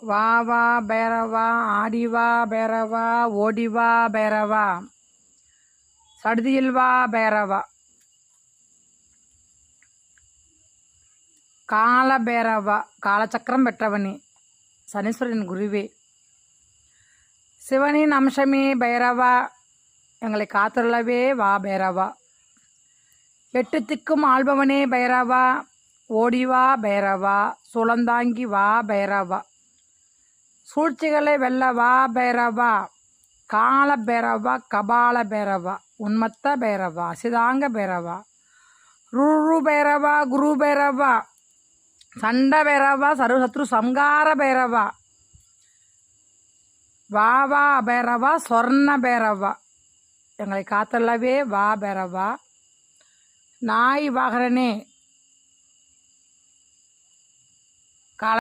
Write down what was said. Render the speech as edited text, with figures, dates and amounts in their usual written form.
வா வா பைரவா, ஆடிவா பைரவா, ஓடிவா பைரவா, சடுதியில் வா பைரவா, கால பைரவா, காலச்சக்கரம் பெற்றவனே, சனீஸ்வரன் குருவே, சிவனின் அம்சமே பைரவா, எங்களை காத்துள்ளவே வா பைரவா, எட்டு திக்கும் ஆள்பவனே பைரவா, ஓடிவா பைரவா, சுழந்தாங்கி வா பைரவா, சூழ்ச்சிகளை வெல்ல வா பைரவா, கால பைரவா, கபால பைரவா, உன்மத்த பைரவா, சிதாங்க பைரவா, ரூரு பைரவா, குரு பைரவா, சண்ட பைரவா, சர்வசத்ரு சம்கார பைரவா, வா வா பைரவா, சொர்ண பைரவா, எங்களை காத்தல்லவே வா பைரவா, நாய் வாகனனே